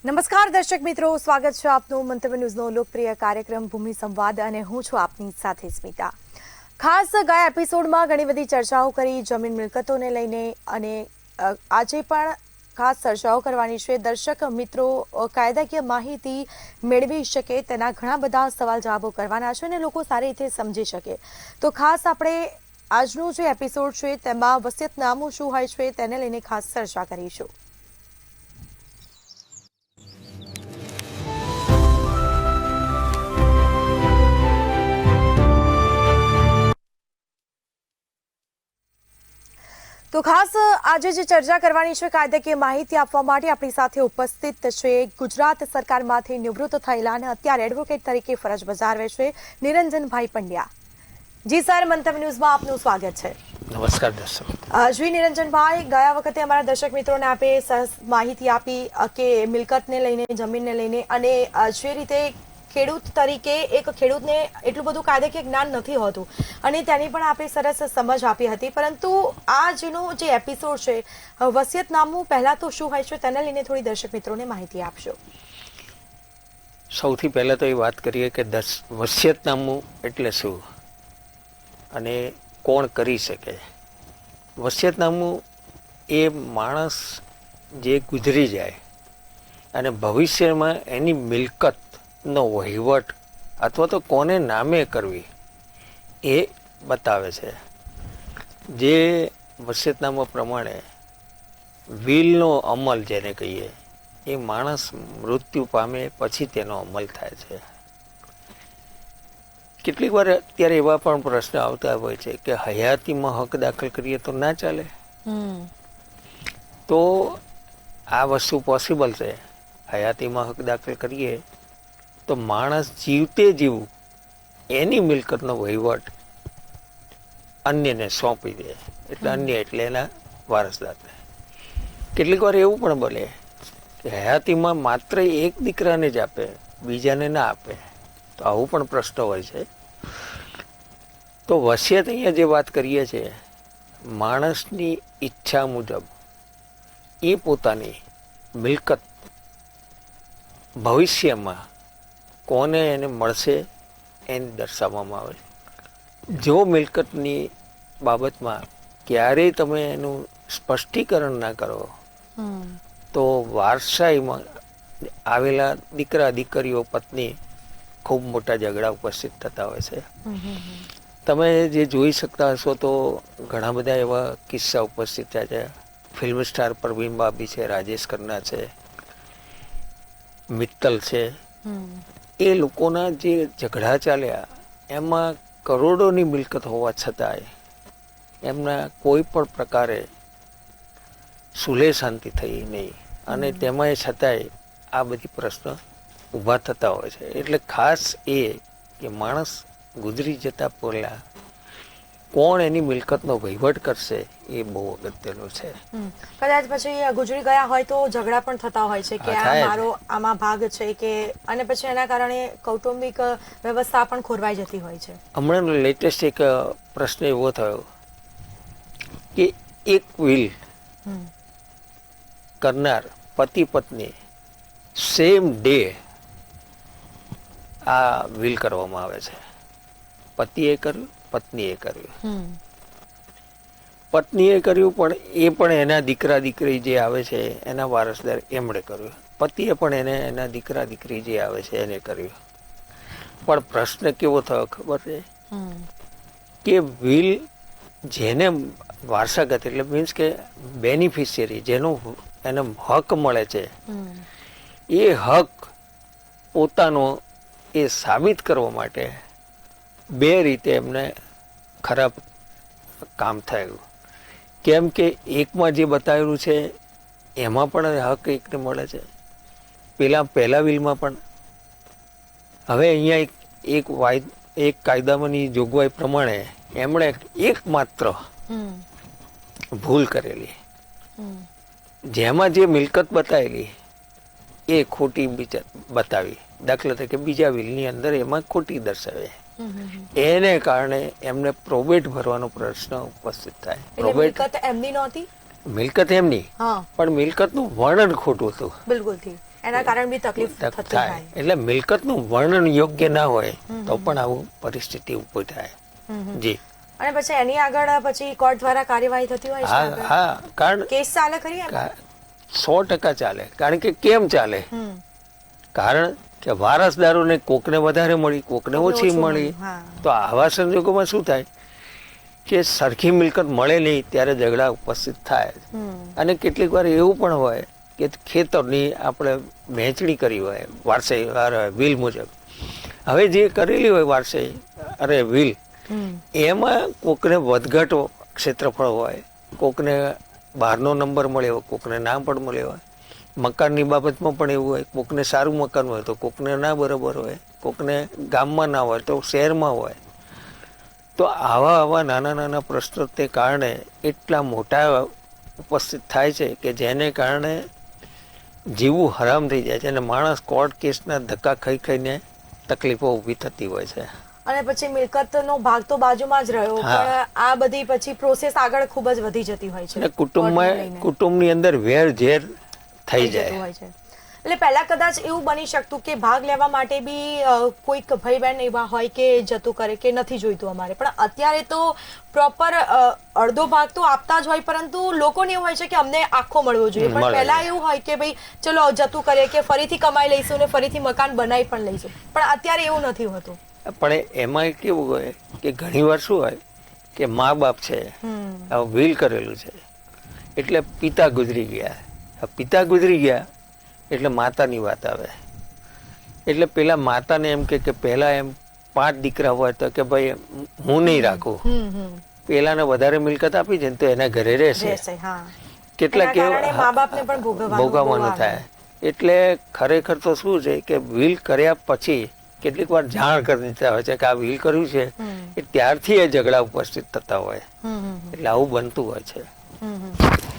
નમસ્કાર દર્શક મિત્રો, સ્વાગત છે આપનું મંતવ્ય ન્યૂઝનો લોકપ્રિય કાર્યક્રમ ભૂમિ સંવાદ અને હું છું આપની સાથે સ્મિતા. ખાસ ગયા એપિસોડમાં ઘણી બધી ચર્ચાઓ કરી જમીન મિલકતોને લઈને અને આજે પણ ખાસ ચર્ચાઓ કરવાની છે. દર્શક મિત્રો કાયદાકીય માહિતી મેળવી શકે તેના ઘણા બધા સવાલ જવાબો કરવાના છે અને લોકો સારી રીતે સમજી શકે. તો ખાસ આપણે આજનું જે એપિસોડ છે તેમાં વસિયતનામું શું હોય છે તેને લઈને ખાસ ચર્ચા કરીશું. તો ખાસ આજે જે ચર્ચા કરવાની છે કાયદાકીય માહિતી આપવા માટે આપણી સાથે ઉપસ્થિત છે ગુજરાત સરકારમાંથી નિવૃત્ત થયેલા અને અત્યારે એડવોકેટ તરીકે ફરજ બજાવે છે નિરંજનભાઈ પંડ્યા. જી સર, મંતવ્ય ન્યૂઝમાં આપનું સ્વાગત છે. નમસ્કાર દર્શક. જી નિરંજનભાઈ, ગયા વખતે અમારા દર્શક મિત્રોને આપે માહિતી આપી કે મિલકતને લઈને, જમીનને લઈને અને જે રીતે ખેડૂત તરીકે એક ખેડૂતને એટલું બધું કાયદાકીય જ્ઞાન નથી હોતું અને તેની પણ આપણે સરસ સમજ આપી હતી. પરંતુ આજનો જે એપિસોડ છે વસિયતનામું પહેલા તો શું હોય છે તેને લઈને થોડી દર્શક મિત્રોને માહિતી આપશો. સૌથી પહેલા તો એ વાત કરીએ કે વસિયતનામું એટલે શું અને કોણ કરી શકે. વસિયતનામું એ માણસ જે ગુજરી જાય અને ભવિષ્યમાં એની મિલકતનો વહીવટ અથવા તો કોને નામે કરવી એ બતાવે છે. જે વસિયતનામા પ્રમાણે વિલનો અમલ જેને કહીએ એ માણસ મૃત્યુ પામે પછી તેનો અમલ થાય છે. કેટલીક વાર અત્યારે એવા પણ પ્રશ્ન આવતા હોય છે કે હયાતીમાં હક દાખલ કરીએ તો ના ચાલે. તો આ વસ્તુ પોસિબલ છે. હયાતીમાં હક દાખલ કરીએ તો માણસ જીવતે જીવું એની મિલકતનો વહીવટ અન્યને સોંપી દે. એટલે અન્ય એટલે એના વારસદારને. કેટલીક વાર એવું પણ બને કે હયાતીમાં માત્ર એક દીકરાને જ આપે, બીજાને ના આપે. તો આવું પણ પ્રશ્ન હોય છે. તો વસિયત અહીંયા જે વાત કરીએ છીએ, માણસની ઈચ્છા મુજબ એ પોતાની મિલકત ભવિષ્યમાં કોને એને મળશે એને દર્શાવવામાં આવે. જો મિલકતની બાબતમાં ક્યારેય તમે એનું સ્પષ્ટીકરણ ના કરો તો વારસાઈમાં આવેલા દીકરા દીકરીઓ પત્ની ખૂબ મોટા ઝઘડા ઉપસ્થિત થતા હોય છે. તમે જે જોઈ શકતા હશો તો ઘણા બધા એવા કિસ્સા ઉપસ્થિત થયા છે. ફિલ્મ સ્ટાર પરવીન બાબી છે, રાજેશ ખન્ના છે, મિત્તલ છે. એ લોકોના જે ઝઘડા ચાલ્યા એમાં કરોડોની મિલકત હોવા છતાંય એમના કોઈ પણ પ્રકારે સુલે શાંતિ થઈ નહીં અને તેમાંય છતાંય આ બધી પ્રશ્ન ઊભા થતા હોય છે. એટલે ખાસ એ કે માણસ ગુજરી જતા પહેલા કોણ એની મિલકતનો વહીવટ કરશે એ બહુ અગત્યનું છે. કદાચ પછી ગુજરી ગયા હોય તો ઝઘડા પણ થતા હોય છે કે આ મારો આમાં ભાગ છે કે, અને પછી એના કારણે કૌટુંબિક વ્યવસ્થા પણ ખોરવાઈ જતી હોય છે. હમણાં લેટેસ્ટ એક પ્રશ્ન એવો થયો કે એક વિલ કરનાર પતિ પત્ની સેમ ડે આ વિલ કરવામાં આવે છે. પતિએ કર્યું, પત્નીએ કર્યું. પત્નીએ કર્યું પણ એ પણ એના દીકરા દીકરી જે આવે છે એના વારસદાર એમણે કર્યું. પતિએ પણ એને એના દીકરા દીકરી જે આવે છે એને કર્યું. પણ પ્રશ્ન કેવો થયો ખબર છે કે વિલ જેને વારસાગત એટલે મીન્સ કે બેનિફિશિયરી જેનો એને હક મળે છે એ હક પોતાનો એ સાબિત કરવા માટે બે રીતે એમને ખરાબ કામ થયું. કેમ કે એકમાં જે બતાવેલું છે એમાં પણ હક એકને મળે છે, પહેલા વિલમાં પણ. હવે અહીંયા એક કાયદામાંની જોગવાઈ પ્રમાણે એમણે એકમાત્ર ભૂલ કરેલી, જેમાં જે મિલકત બતાવેલી એ ખોટી બતાવી. દાખલા તરીકે બીજા વિલની અંદર એમાં ખોટી દર્શાવે. એને કારણે એમને પ્રોબેટ ભરવાનો પ્રશ્ન ઉપસ્થિત થાય. મિલકત એમની નહોતી, મિલકત એમની પણ મિલકતનું વર્ણન ખોટું હતું. બિલકુલ. એના કારણે બી તકલીફ થતી થાય. થાય. એટલે મિલકતનું વર્ણન યોગ્ય ના હોય તો પણ આવું પરિસ્થિતિ ઊભી થાય. જી. અને પછી એની આગળ પછી કોર્ટ દ્વારા કાર્યવાહી થતી હોય છે હા આગળ? હા, કારણ કેસ ચાલે ખરી એમાં? 100% ચાલે. કારણ કે કેમ ચાલે? હમ. કારણ કે વારસદારોને કોકને વધારે મળી, કોકને ઓછી ઓછું મળી. મળ્યું, હા. તો આવા સંજોગોમાં શું થાય કે સરખી મિલકત મળે નહીં ત્યારે ઝઘડા ઉપસ્થિત થાય. અને કેટલીક વાર એવું પણ હોય કે ખેતરની આપણે વહેંચણી કરી હોય વારસાઈ વિલ મુજબ. હવે જે કરેલી હોય વારસાઈ વિલ, એમાં કોકને વધઘટ ક્ષેત્રફળ હોય, કોકને બહારનો નંબર મળ્યો હોય, કોકને ના પણ મળ્યો હોય. મકાનની બાબતમાં પણ એવું હોય, કોકને સારું મકાન હોય તો કોકને ના બરાબર હોય, કોકને ગામમાં ના હોય તો શહેરમાં હોય. તો આવા નાના નાના પ્રશ્નો તે કારણે એટલા મોટા ઉપસ્થિત થાય છે કે જેને કારણે જીવવું હરામ થઈ જાય છે અને માણસ કોર્ટ કેસના ધક્કા ખાઈને તકલીફો ઊભી થતી હોય છે. અને પછી મિલકતનો ભાગ તો બાજુમાં જ રહ્યો, પણ આ બધી પછી પ્રોસેસ આગળ ખૂબ જ વધી જતી હોય છે. અને કુટુંબની અંદર વેર ઝેર થઈ જાય હોય છે. એટલે પહેલા કદાચ એવું બની શકતું કે ભાગ લેવા માટે બી કોઈક ભાઈ બહેન એવા હોય કે જતું કરે કે નથી જોઈતું અમારે, પણ અત્યારે તો પ્રોપર અડધો ભાગ તો આપતા જ હોય, પરંતુ લોકોને એવું હોય છે કે અમને આખો મળવો જોઈએ. પણ પહેલા એવું હોય કે ભાઈ ચલો જતું કરે કે ફરીથી કમાઈ લઈશું ને ફરીથી મકાન બનાવી પણ લઈશું, પણ અત્યારે એવું નથી હોતું. પણ એમાં કેવું હોય કે ઘણી વાર શું હોય કે મા બાપ છે, વિલ કરેલું છે એટલે પિતા ગુજરી ગયા. પિતા ગુજરી ગયા એટલે માતાની વાત આવે. એટલે પેલા માતાને એમ કે પહેલા એમ 5 દીકરા હોય તો કે ભાઈ હું નહીં રાખું, પેલાને વધારે મિલકત આપી છે તો એના ઘરે રહેશે. કેટલાક ભોગવવાનું થાય. એટલે ખરેખર તો શું છે કે વિલ કર્યા પછી કેટલીક વાર જાણ કરી દેતા હોય છે કે આ વિલ કર્યું છે, એ ત્યારથી એ ઝઘડા ઉપસ્થિત થતા હોય. એટલે આવું બનતું હોય છે.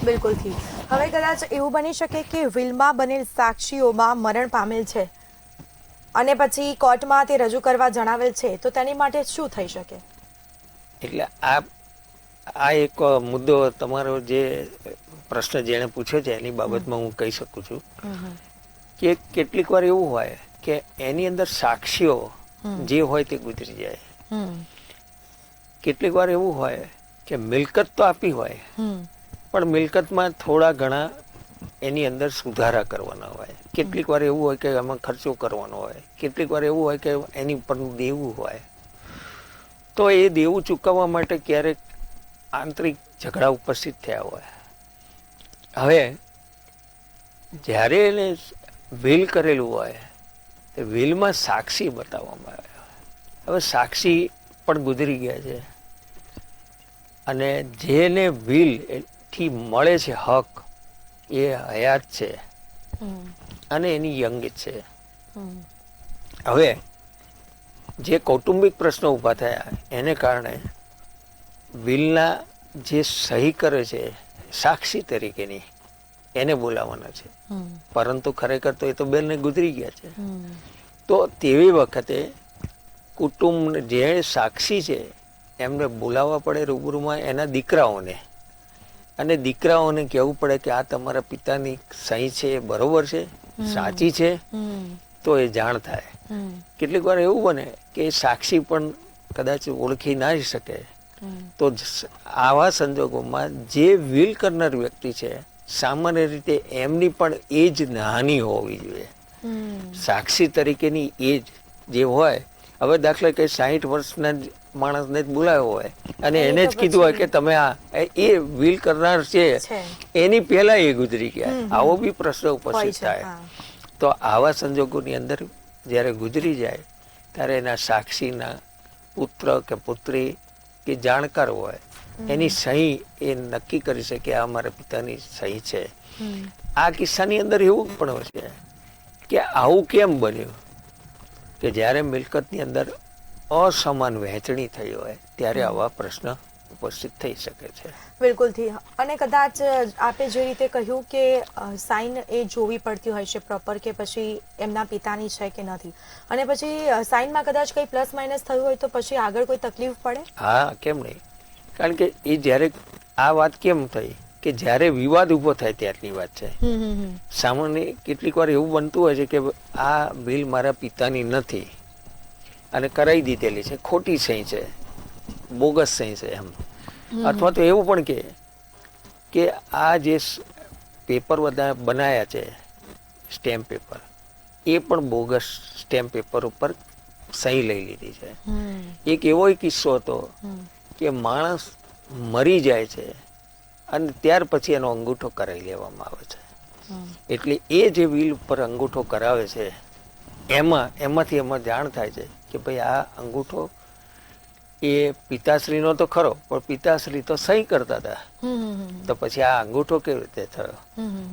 બિલકુલ ઠીક. હવે કદાચ એવું બની શકે કે વિલમાં બનેલ સાક્ષીઓમાં મરણ પામેલ છે અને પછી કોર્ટમાં તે રજૂ કરવા જણાવેલ છે, તો તેની માટે શું થઈ શકે? એટલે આ એક મુદ્દો તમારો જે પ્રશ્ન જેણે પૂછ્યો છે એની બાબતમાં હું કહી શકું છું કે કેટલીક વાર એવું હોય કે એની અંદર સાક્ષીઓ જે હોય તે ગુજરી જાય. કેટલીક વાર એવું હોય કે મિલકત તો આપી હોય પણ મિલકતમાં થોડા ઘણા એની અંદર સુધારા કરવાના હોય. કેટલીક વાર એવું હોય કે એમાં ખર્ચો કરવાનો હોય, કેટલીક વાર એવું હોય કે એની પરનું દેવું હોય. તો એ દેવું ચૂકવવા માટે ક્યારેક આંતરિક ઝઘડા ઉપસ્થિત થયા હોય. હવે જ્યારે એને વિલ કરેલું હોય તો વિલમાં સાક્ષી બતાવવામાં આવે. હવે સાક્ષી પણ ગુજરી ગયા છે અને જેને વિલ થી મળે છે હક એ હયાત છે અને એની યંગ છે. હવે જે કૌટુંબિક પ્રશ્નો ઊભા થયા એને કારણે વિલના જે સહી કરે છે સાક્ષી તરીકેની એને બોલાવવાના છે, પરંતુ ખરેખર તો એ તો બેનને ગુજરી ગયા છે. તો તેવી વખતે કુટુંબ જે સાક્ષી છે એમને બોલાવવા પડે રૂબરૂમાં એના દીકરાઓને, અને દીકરાઓને કહેવું પડે કે આ તમારા પિતાની સહી છે એ બરોબર છે, સાચી છે, તો એ જાણ થાય. કેટલીક વાર એવું બને કે સાક્ષી પણ કદાચ ઓળખી ના શકે, તો આવા સંજોગોમાં જે વિલ કરનાર વ્યક્તિ છે સામાન્ય રીતે એમની પણ એજ નાની હોવી જોઈએ. સાક્ષી તરીકેની એજ જે હોય, હવે દાખલા કે 60 વર્ષના માણસને જ બોલાવ્યો હોય અને એને જ કીધું હોય કે તમે એ વિલ કરનાર છે એની પહેલા એ ગુજરી ગયા, આવો બી પ્રશ્ન ઉપસ્થિત થાય. તો આવા સંજોગોની અંદર જ્યારે ગુજરી જાય ત્યારે એના સાક્ષીના પુત્ર કે પુત્રી કે જાણકાર હોય એની સહી એ નક્કી કરી શકે આ અમારા પિતાની સહી છે. આ કિસ્સાની અંદર એવું પણ હોય છે કે આવું કેમ બન્યું કે જ્યારે મિલકતની અંદર અસમાન વહેંચણી થઈ હોય ત્યારે આવા પ્રશ્ન ઉપસ્થિત થઈ શકે છે. બિલકુલથી. અને કદાચ આપે જે રીતે કહ્યું કે સાઇન એ જોવી પડતી હોય છે પ્રોપર કે પછી એમના પિતાની છે કે નથી, અને પછી સાઇનમાં કદાચ કંઈ પ્લસ માઇનસ થયું હોય તો પછી આગળ કોઈ તકલીફ પડે? હા, કેમ નહીં. કારણ કે એ જ્યારે આ વાત કેમ થઈ કે જ્યારે વિવાદ ઊભો થાય ત્યારની વાત છે. સામાન્ય કેટલીક વાર એવું બનતું હોય છે કે આ બિલ મારા પિતાની નથી અને કરાવી દીધેલી છે, ખોટી સહી છે, બોગસ સહી છે એમ. અથવા તો એવું પણ કે આ જે પેપર બધા બનાયા છે સ્ટેમ્પ પેપર, એ પણ બોગસ સ્ટેમ્પ પેપર ઉપર સહી લઈ લીધી છે. એક એવો કિસ્સો હતો કે માણસ મરી જાય છે અને ત્યાર પછી એનો અંગૂઠો કરાવી લેવામાં આવે છે. એટલે એ જે વિલ ઉપર અંગૂઠો કરાવે છે એમાંથી એમાં જાણ થાય છે કે ભાઈ આ અંગૂઠો એ પિતાશ્રીનો તો ખરો, પણ પિતાશ્રી તો સહી કરતા હતા, તો પછી આ અંગૂઠો કેવી રીતે થયો?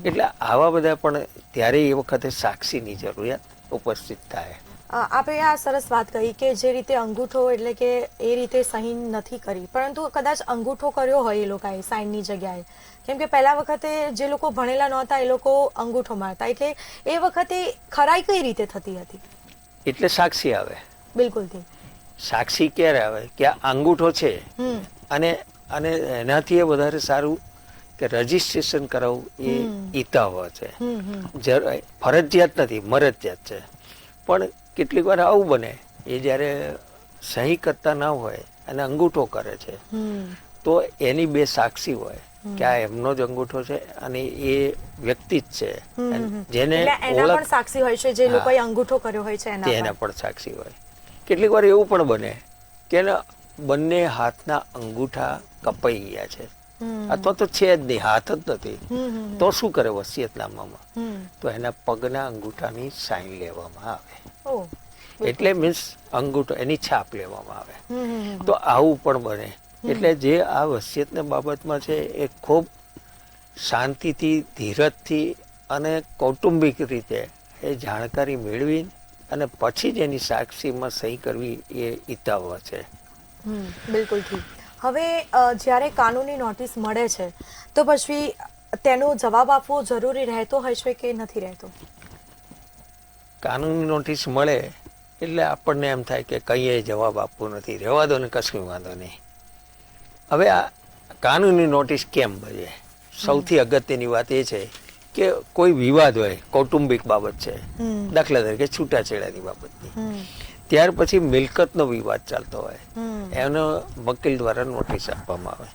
એટલે આવા બધા પણ ત્યારે એ વખતે સાક્ષીની જરૂરિયાત ઉપસ્થિત થાય. આપણે આ સરસ વાત કહી કે જે રીતે અંગૂઠો એટલે કે એ રીતે સહી નથી કરી, પરંતુ કદાચ અંગૂઠો કર્યો હોય એ લોકોએ સાઇનની જગ્યાએ, કેમ કે પહેલા વખતે જે લોકો ભણેલા નહોતા એ લોકો અંગૂઠો મારતા, એટલે એ વખતે ખરાઈ કઈ રીતે થતી હતી? એટલે સાક્ષી આવે. બિલકુલ. સાક્ષી ક્યારે આવે કે આ અંગૂઠો છે અને એનાથી એ વધારે સારું કે રજીસ્ટ્રેશન કરાવવું એ હિતાવહ છે. ફરજિયાત નથી, મરજિયાત છે. પણ કેટલીક વાર આવું બને એ જ્યારે સહી કરતા ના હોય અને અંગૂઠો કરે છે તો એની બે સાક્ષી હોય કે આ એમનો જ અંગૂઠો છે અને એ વ્યક્તિ જ છે, જેને ઓળખ સાક્ષી હોય છે, જે લોકોએ અંગૂઠો કર્યો હોય છે એના પણ સાક્ષી હોય. કેટલીક વાર એવું પણ બને કે બંને હાથના અંગૂઠા કપાઈ ગયા છે અથવા તો છે જ નહીં, હાથ જ નથી, તો શું કરે વસિયતનામામાં? તો એના પગના અંગૂઠાની સાઈન લેવામાં આવે. એટલે મીન્સ અંગૂઠો એની છાપ લેવામાં આવે. તો આવું પણ બને. એટલે જે આ વસિયતની બાબતમાં છે એ ખૂબ શાંતિથી, ધીરજથી અને કૌટુંબિક રીતે એ જાણકારી મેળવી અને પછી જ એની સાક્ષીમાં સહી કરવી એ હિતાવહ છે. બિલકુલ ઠીક. હવે જ્યારે કાનૂની નોટિસ મળે છે તો પછી તેનો જવાબ આપવો જરૂરી રહેતો હોય છે કે નથી રહેતો? કાનૂની નોટિસ મળે એટલે આપણને એમ થાય કે કંઈ જવાબ આપવો નથી, રહેવા દો ને, કશું વાંધો નહીં. હવે આ કાનૂની નોટિસ કેમ બને? સૌથી અગત્યની વાત એ છે કે કોઈ વિવાદ હોય, કૌટુંબિક બાબત છે, દાખલા તરીકે છૂટાછેડાની બાબતની, ત્યાર પછી મિલકતનો વિવાદ ચાલતો હોય, એનો વકીલ દ્વારા નોટિસ આપવામાં આવે.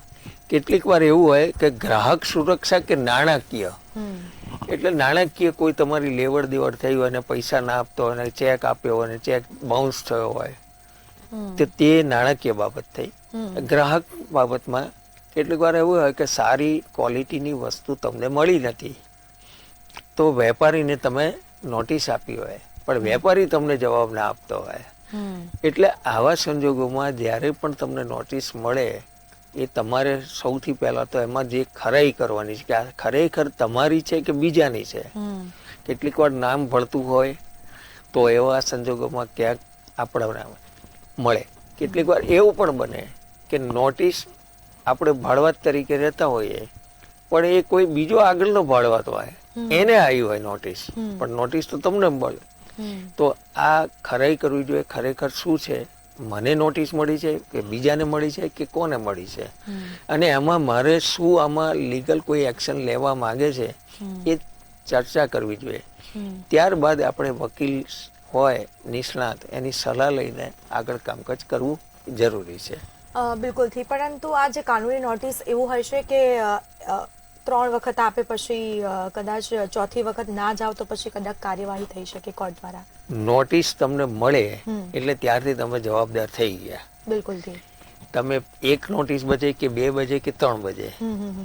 કેટલીક વાર એવું હોય કે ગ્રાહક સુરક્ષા કે નાણાકીય, એટલે નાણાકીય કોઈ તમારી લેવડ દેવડ થઈ હોય અને પૈસા ના આપતો હોય અને ચેક આપ્યો હોય અને ચેક બાઉન્સ થયો હોય તો તે નાણાકીય બાબત થઈ. ગ્રાહક બાબતમાં કેટલીક વાર એવું હોય કે સારી ક્વોલિટીની વસ્તુ તમને મળી નથી, તો વેપારીને તમે નોટિસ આપી હોય પણ વેપારી તમને જવાબ ના આપતો હોય, એટલે આવા સંજોગોમાં જ્યારે પણ તમને નોટિસ મળે એ તમારે સૌથી પહેલા તો એમાં જે ખરાઈ કરવાની છે કે આ ખરેખર તમારી છે કે બીજાની છે. કેટલીક વાર નામ ભળતું હોય તો એવા સંજોગોમાં ક્યાંક આપણે મળે. કેટલીક વાર એવું પણ બને કે નોટિસ આપણે ભાડવત તરીકે રહેતા હોઈએ પણ એ કોઈ બીજો આગળનો ભાડવત હોય, એને આવી હોય નોટિસ, પણ નોટિસ તો તમને મળે. તો આ ખરાઈ કરવી જોઈએ, ખરેખર શું છે, મને નોટિસ મળી છે કે બીજાને મળી છે કે કોને મળી છે, અને એમાં મારે શું આમાં લીગલ કોઈ એક્શન લેવા માંગે છે એ ચર્ચા કરવી જોઈએ. ત્યારબાદ આપણે વકીલ હોય નિષ્ણાત એની સલાહ લઈને આગળ કામકાજ કરવું જરૂરી છે. બિલકુલથી. પરંતુ આ જે કાનૂની નોટિસ એવું હોય છે કે 3 વખત આપે પછી કદાચ ચોથી વખત ના જાવ તો પછી કદાચ કાર્યવાહી થઈ શકે કોર્ટ દ્વારા. નોટિસ તમને મળે એટલે ત્યારથી તમે જવાબદાર થઈ ગયા. બિલકુલથી. તમે એક નોટિસ બજે કે 2 બજે કે 3 બજે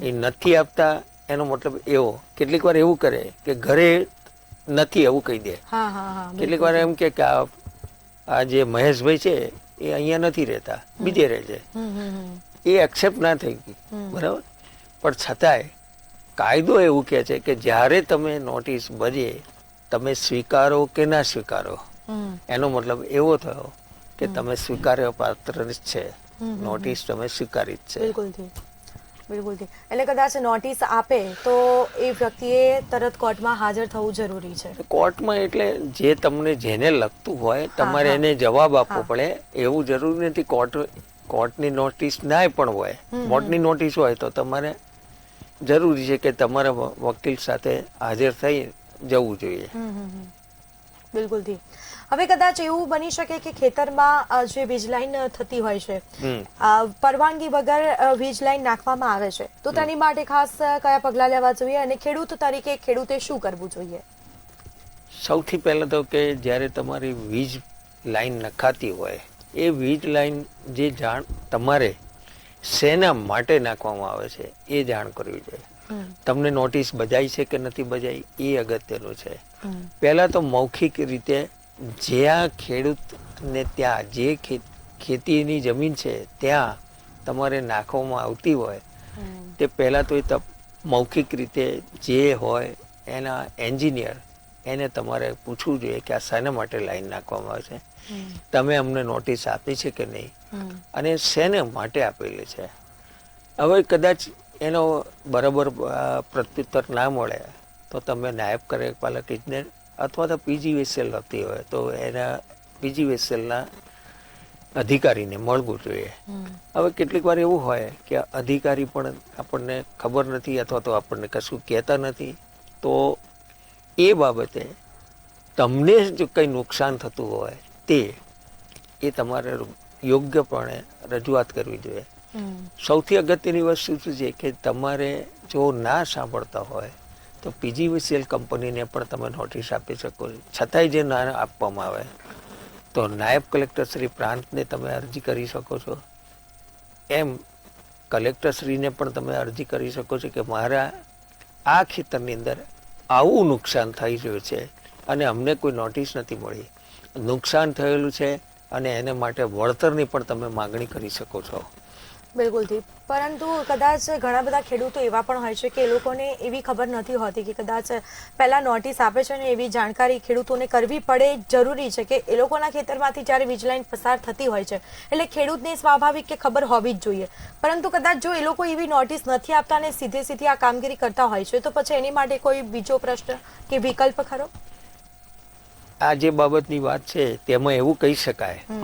એ નથી આપતા એનો મતલબ એવો, કેટલીક વાર એવું કરે કે ઘરે નથી એવું કહી દે. કેટલીક વાર એમ કે આ જે મહેશભાઈ છે એ અહીંયા નથી રહેતા, બીજે રહે છે, એ એક્સેપ્ટ ના થઈ ગઈ, બરાબર. પણ છતાંય કાયદો એવું કહે છે કે જ્યારે તમે નોટિસ બજે તમે સ્વીકારો કે ના સ્વીકારો, એનો મતલબ એવો થયો કે તમે સ્વીકાર્ય પાત્ર જ છે, નોટિસ તમે સ્વીકારી જ છે. બિલકુલથી. એટલે કદાચ નોટિસ આપે તો એ વ્યક્તિએ તરત કોર્ટમાં હાજર થવું જરૂરી છે. કોર્ટમાં એટલે જે તમને જેને લગતું હોય તમારે એને જવાબ આપવો પડે. એવું જરૂરી નથી કોર્ટની નોટિસ ના પણ હોય. કોર્ટની નોટિસ હોય તો તમારે જરૂરી છે કે તમારા વકીલ સાથે હાજર થઈ જવું જોઈએ. બિલકુલથી. હવે કદાચ એવું બની શકે કે ખેતરમાં જે વીજ લાઈન થતી હોય છે, પરવાનગી વગર વીજ લાઈન નાખવામાં આવે છે, તો તેની માટે ખાસ કયા પગલાં લેવા જોઈએ અને ખેડૂત તરીકે ખેડૂતે શું કરવું જોઈએ? સૌથી પહેલાં તો કે જ્યારે તમારી વીજ લાઈન નખાતી હોય એ વીજ લાઈન જે જાણ તમારે શેના માટે નાખવામાં આવે છે એ જાણ કરવી જોઈએ. તમને નોટિસ બજાઈ છે કે નથી બજાઈ એ અગત્યનું છે. પહેલા તો મૌખિક રીતે જ્યાં ખેડૂતને ત્યાં જે ખેતીની જમીન છે ત્યાં તમારે નાખવામાં આવતી હોય તે પહેલાં તો એ મૌખિક રીતે જે હોય એના એન્જિનિયર એને તમારે પૂછવું જોઈએ કે આ શાના માટે લાઈન નાખવામાં આવે છે, તમે અમને નોટિસ આપી છે કે નહીં અને શેને માટે આપેલી છે. હવે કદાચ એનો બરાબર પ્રત્યુત્તર ના મળે તો તમે નાયબ કાર્યપાલક ઇજનેર અથવા તો PGVSL હોતી હોય તો એના PGVSLના અધિકારીને મળવું જોઈએ. હવે કેટલીક વાર એવું હોય કે અધિકારી પણ આપણને ખબર નથી અથવા તો આપણને કશું કહેતા નથી, તો એ બાબતે તમને જો કંઈ નુકસાન થતું હોય એ તમારે યોગ્યપણે રજૂઆત કરવી જોઈએ. સૌથી અગત્યની વસ્તુ શું છે કે તમારે જો ના સાંભળતા હોય તો PGVSL કંપનીને પણ તમે નોટિસ આપી શકો છો. છતાંય જે ના આપવામાં આવે તો નાયબ કલેક્ટર શ્રી પ્રાંતને તમે અરજી કરી શકો છો. એમ કલેક્ટરશ્રીને પણ તમે અરજી કરી શકો છો કે મારા આ ખેતરની અંદર આવું નુકસાન થઈ રહ્યું છે અને અમને કોઈ નોટિસ નથી મળી, નુકસાન થયેલું છે અને એને માટે વળતરની પણ તમે માગણી કરી શકો છો. બિલકુલથી. પરંતુ કદાચ ઘણા બધા ખેડૂતો એવા પણ હોય છે કે એ લોકોને એવી ખબર નથી હોતી કે કદાચ પહેલાં નોટિસ આપે છે ને એવી જાણકારી ખેડૂતોને કરવી પડે જરૂરી છે કે એ લોકોના ખેતરમાંથી જ્યારે વીજ લાઈન પસાર થતી હોય છે એટલે ખેડૂતને સ્વાભાવિક કે ખબર હોવી જ જોઈએ. પરંતુ કદાચ જો એ લોકો એવી નોટિસ નથી આપતા અને સીધી આ કામગીરી કરતા હોય છે તો પછી એની માટે કોઈ બીજો પ્રશ્ન કે વિકલ્પ ખરો? આ જે બાબતની વાત છે તેમાં એવું કહી શકાય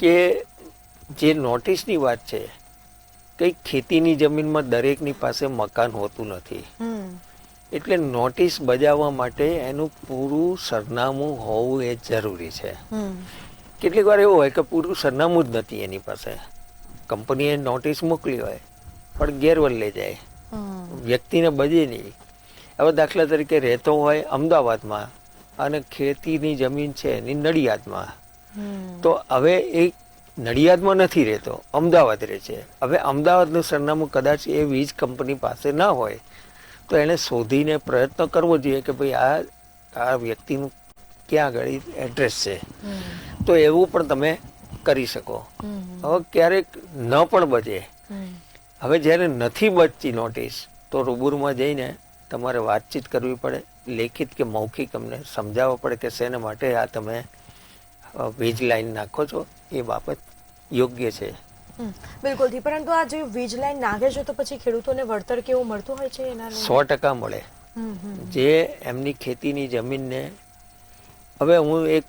કે જે નોટિસની વાત છે કંઈક ખેતીની જમીનમાં દરેકની પાસે મકાન હોતું નથી, એટલે નોટિસ બજાવવા માટે એનું પૂરું સરનામું હોવું એ જરૂરી છે. કેટલીક વાર એવું હોય કે પૂરું સરનામું જ નથી એની પાસે, કંપનીએ નોટિસ મોકલી હોય પણ ગેરવલ્લે જાય, વ્યક્તિને બજે નહીં. હવે દાખલા તરીકે રહેતો હોય અમદાવાદમાં અને ખેતીની જમીન છે એની નડિયાદમાં, તો હવે એ નડિયાદમાં નથી રહેતો, અમદાવાદ રહે છે. હવે અમદાવાદનું સરનામું કદાચ એ વીજ કંપની પાસે ના હોય તો એને શોધીને પ્રયત્ન કરવો જોઈએ કે ભાઈ આ વ્યક્તિનું ક્યાં આગળ એડ્રેસ છે, તો એવું પણ તમે કરી શકો. હવે ક્યારેક ન પણ બચે, હવે જ્યારે નથી બચતી નોટિસ તો રૂબરૂમાં જઈને તમારે વાતચીત કરવી પડે, લેખિત કે મૌખિક અમને સમજાવવા પડે કે શેના માટે આ તમે વીજ લાઈન નાખો છો, એ બાબત યોગ્ય છે. બિલકુલથી. પરંતુ આ જે વીજ લાઈન નાખે છે તો પછી ખેડૂતોને વળતર કેવું મળતું હોય છે એના? 100% મળે. જે એમની ખેતીની જમીનને, હવે હું એક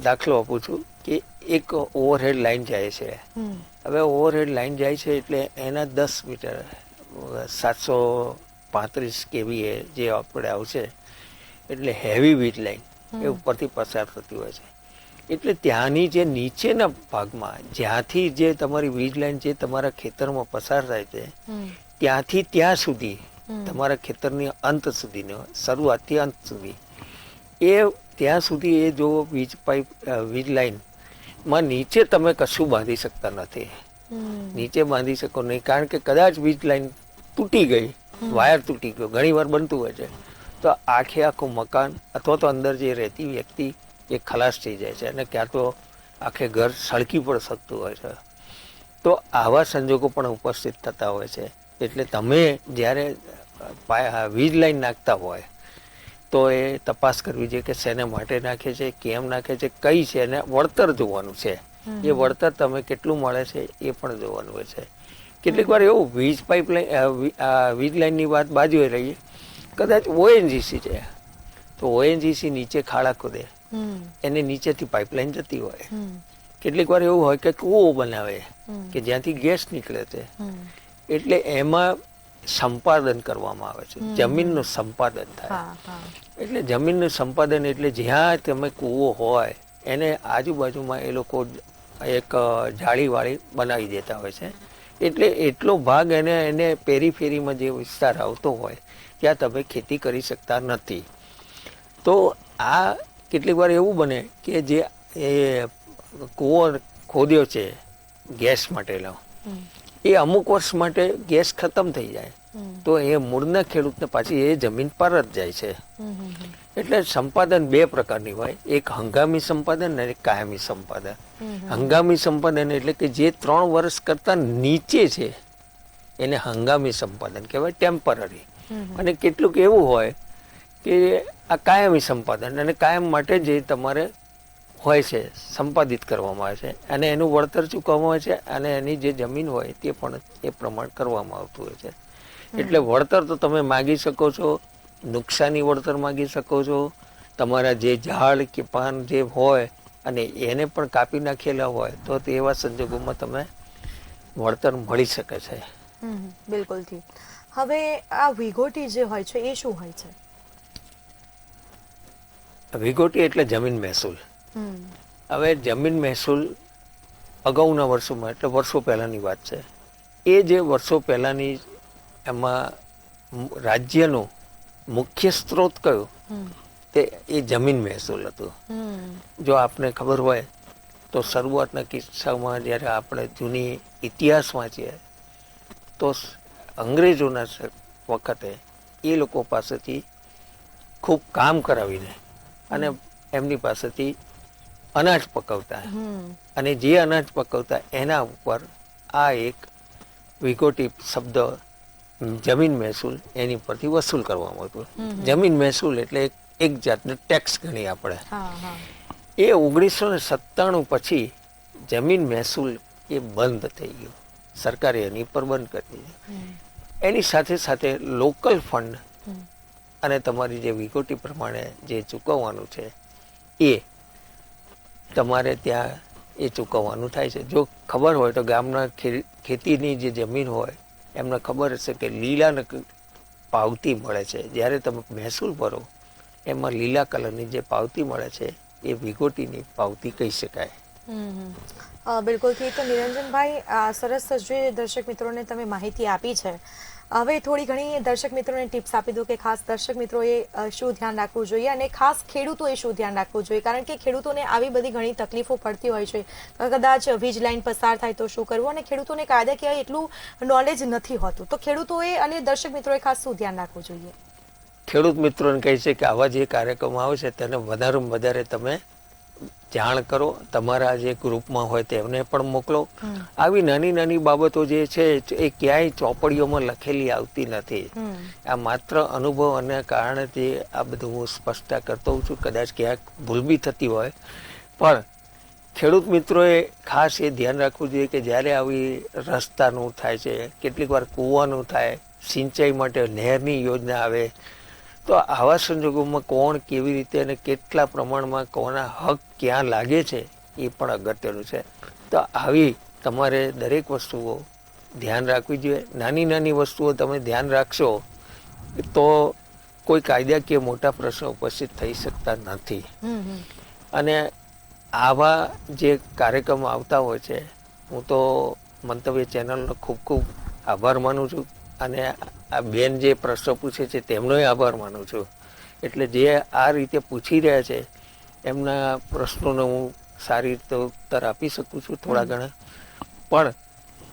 દાખલો આપું છું કે એક ઓવરહેડ લાઈન જાય છે. હવે ઓવરહેડ લાઈન જાય છે એટલે એના 10 મીટર 735 kVA જે આપણે આવશે એટલે હેવી વીજ લાઈન એ ઉપરથી પસાર થતી હોય છે. એટલે ત્યાંની જે નીચેના ભાગમાં જ્યાંથી જે તમારી વીજ લાઈન જે તમારા ખેતરમાં પસાર થાય છે ત્યાંથી ત્યાં સુધી તમારા ખેતરની અંત સુધીનો, શરૂઆતથી અંત સુધી, એ ત્યાં સુધી એ જો વીજ લાઈનમાં નીચે તમે કશું બાંધી શકતા નથી, નીચે બાંધી શકો નહીં. કારણ કે કદાચ વીજ લાઈન તૂટી ગઈ, વાયર તૂટી ગયો, ઘણી વાર બનતું હોય છે, તો આખું મકાન અથવા તો અંદર જે રહેતી વ્યક્તિ એ ખલાસ થઈ જાય છે અને ક્યાં તો આખે ઘર સળકી પણ શકતું હોય છે. તો આવા સંજોગો પણ ઉપસ્થિત થતા હોય છે. એટલે તમે જ્યારે વીજ લાઈન નાખતા હોય તો એ તપાસ કરવી જોઈએ કે શેને માટે નાખે છે, કેમ નાખે છે, કઈ છે, અને વળતર જોવાનું છે. એ વળતર તમે કેટલું મળે છે એ પણ જોવાનું હોય છે. કેટલીક વાર એવું વીજ લાઈનની વાત બાજુએ રહીએ, કદાચ ONGC છે તો ONGC નીચે ખાડા ખોદે, એને નીચેથી પાઇપલાઇન જતી હોય. કેટલીક વાર એવું હોય કે કૂવો બનાવે કે જ્યાંથી ગેસ નીકળે છે, એટલે એમાં સંપાદન કરવામાં આવે છે, જમીનનું સંપાદન થાય. હા હા એટલે જમીનનું સંપાદન એટલે જ્યાં તમે કૂવો હોય એને આજુબાજુમાં એ લોકો એક જાળીવાળી બનાવી દેતા હોય છે. એટલે એટલો ભાગ એને પેરીફેરીમાં જે વિસ્તાર આવતો હોય ત્યાં તમે ખેતી કરી શકતા નથી. તો આ કેટલીક વાર એવું બને કે જે એ કૂવો ખોદ્યો છે ગેસ માટેનો, એ અમુક વર્ષ માટે ગેસ ખતમ થઈ જાય તો એ મૂળના ખેડૂતને પાછી એ જમીન પરત જાય છે. એટલે સંપાદન બે પ્રકારની હોય, એક હંગામી સંપાદન અને એક કાયમી સંપાદન. હંગામી સંપાદન એટલે કે જે 3 વર્ષ કરતા નીચે છે એને હંગામી સંપાદન કહેવાય, ટેમ્પરરી. અને કેટલુંક એવું હોય કે આ કાયમી સંપાદન, અને કાયમ માટે જે તમારે હોય છે સંપાદિત કરવામાં આવે છે અને એનું વળતર ચૂકવવામાં આવે છે અને એની જે જમીન હોય તે પણ એ પ્રમાણ કરવામાં આવતું હોય છે. એટલે વળતર તો તમે માગી શકો છો, નુકસાની વળતર માગી શકો છો, તમારા જે ઝાડ કે પાન જે હોય અને એને પણ કાપી નાખેલા હોય તો તેવા સંજોગોમાં તમે વળતર મળી શકે છે. બિલકુલથી. હવે આ વિઘોટી જે હોય છે એ શું હોય છે? વિઘોટી એટલે જમીન મહેસૂલ. હવે જમીન મહેસૂલ અગાઉના વર્ષોમાં, એટલે વર્ષો પહેલાની વાત છે, એ જે વર્ષો પહેલાની એમાં રાજ્યનો મુખ્ય સ્ત્રોત કયો તે એ જમીન મહેસૂલ હતું. જો આપને ખબર હોય તો શરૂઆતના કિસ્સામાં જ્યારે આપણે જૂની ઇતિહાસ વાંચીએ તો અંગ્રેજોના વખતે એ લોકો પાસેથી ખૂબ કામ કરાવીને અને એમની પાસેથી અનાજ પકવતા, અને જે અનાજ પકવતા એના ઉપર આ એક વિઘોટી શબ્દ જમીન મહેસૂલ એની પરથી વસૂલ કરવામાં આવતું. જમીન મહેસૂલ એટલે એક જાતનું ટેક્સ ગણી આપણે. એ 1997 પછી જમીન મહેસૂલ એ બંધ થઈ ગયો, સરકારે એની પર બંધ કરી દીધી. એની સાથે સાથે લોકલ ફંડ અને તમારી જે વિઘોટી પ્રમાણે જે ચૂકવવાનું છે એ તમારે ત્યાં એ ચૂકવવાનું થાય છે. જો ખબર હોય તો ગામના ખેતીની જે જમીન હોય એમને ખબર હશે કે લીલા પાવતી મળે છે. જ્યારે તમે મહેસૂલ ભરો એમાં લીલા કલરની જે પાવતી મળે છે એ વિઘોટીની પાવતી કહી શકાય. બિલકુલથી. તો નિરંજનભાઈ, સરસ જે દર્શક મિત્રોને તમે માહિતી આપી છે, હવે થોડી ઘણી દર્શક મિત્રોને ટિપ્સ આપી દો કે ખાસ દર્શક મિત્રોએ શું ધ્યાન રાખવું જોઈએ અને ખાસ ખેડૂતોએ શું ધ્યાન રાખવું જોઈએ, કારણ કે ખેડૂતોને આવી બધી ઘણી તકલીફો પડતી હોય છે. કદાચ વીજ લાઈન પસાર થાય તો શું કરવું, અને ખેડૂતોને કાયદાકીય એટલું નોલેજ નથી હોતું, તો ખેડૂતોએ અને દર્શક મિત્રોએ ખાસ શું ધ્યાન રાખવું જોઈએ? ખેડૂત મિત્રોને કહે છે કે આવા જે કાર્યક્રમો આવે છે તેને વધારેમાં વધારે તમે જાણ કરો, તમારા જે ગ્રુપમાં હોય તેમને પણ મોકલો. આવી નાની નાની બાબતો જે છે એ ક્યાંય ચોપડીઓમાં લખેલી આવતી નથી. આ માત્ર અનુભવ અને કારણે જે આ બધું હું સ્પષ્ટતા કરતો હોઉં છું. કદાચ ક્યાંક ભૂલ બી થતી હોય, પણ ખેડૂત મિત્રોએ ખાસ એ ધ્યાન રાખવું જોઈએ કે જ્યારે આવી રસ્તાનું થાય છે, કેટલીક વાર કૂવાનું થાય, સિંચાઈ માટે નહેરની યોજના આવે, તો આવા સંજોગોમાં કોણ કેવી રીતે અને કેટલા પ્રમાણમાં કોના હક ક્યાં લાગે છે એ પણ અગત્યનું છે. તો આવી તમારે દરેક વસ્તુઓ ધ્યાન રાખવી જોઈએ. નાની નાની વસ્તુઓ તમે ધ્યાન રાખશો તો કોઈ કાયદાકીય મોટા પ્રશ્નો ઉપસ્થિત થઈ શકતા નથી. અને આવા જે કાર્યક્રમો આવતા હોય છે, હું તો મંતવ્ય ચેનલનો ખૂબ ખૂબ આભાર માનું છું, અને આ બેન જે પ્રશ્નો પૂછે છે તેમનોય આભાર માનું છું. એટલે જે આ રીતે પૂછી રહ્યા છે એમના પ્રશ્નોનો હું સારી રીતે ઉત્તર આપી શકું છું થોડા ઘણા, પણ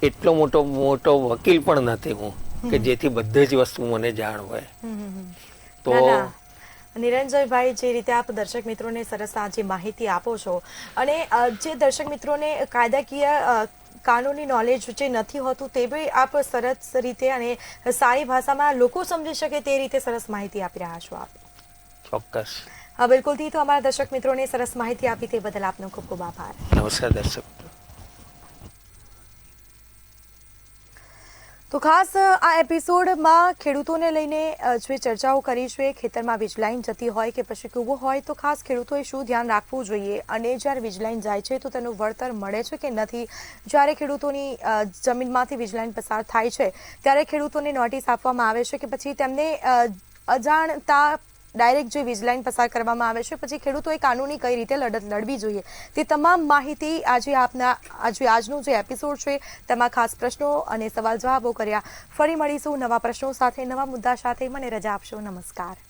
એટલો મોટો વકીલ પણ નથી હું કે જેથી બધી જ વસ્તુ મને જાણ હોય. તો નિરંજનભાઈ, જે રીતે આપ દર્શક મિત્રોને સરસ આજે માહિતી આપો છો, અને જે દર્શક મિત્રોને કાયદાકીય કાનૂની નોલેજ જે નથી હોતું તે બી આપ સરસ રીતે અને સારી ભાષામાં લોકો સમજી શકે તે રીતે સરસ માહિતી આપી રહ્યા છો આપ. ચોક્કસ. બિલકુલથી. તો અમારા દર્શક મિત્રોને સરસ માહિતી આપી તે બદલ આપનો ખૂબ ખૂબ આભાર. નમસ્કાર દર્શક. તો ખાસ આ એપિસોડમાં ખેડૂતોને લઈને જે ચર્ચાઓ કરી છે, ખેતરમાં વીજ લાઈન જતી હોય કે પછી કૂવો હોય તો ખાસ ખેડૂતોએ શું ધ્યાન રાખવું જોઈએ અને જ્યારે વીજ લાઈન જાય છે તો તેનું વળતર મળે છે કે નથી, જ્યારે ખેડૂતોની જમીનમાંથી વીજ લાઈન પસાર થાય છે ત્યારે ખેડૂતોને નોટિસ આપવામાં આવે છે કે પછી તેમને અજાણતા ડાયરેક્ટ જે વીજ લાઈન પસાર કરવામાં આવે છે, પછી ખેડૂતોએ કાનૂની કઈ રીતે લડત લડવી જોઈએ, તે તમામ માહિતી આજનું જે એપિસોડ છે તેમાં ખાસ પ્રશ્નો અને સવાલ જવાબો કર્યા. ફરી મળીશું નવા પ્રશ્નો સાથે, નવા મુદ્દા સાથે. મને રજા આપશો. નમસ્કાર.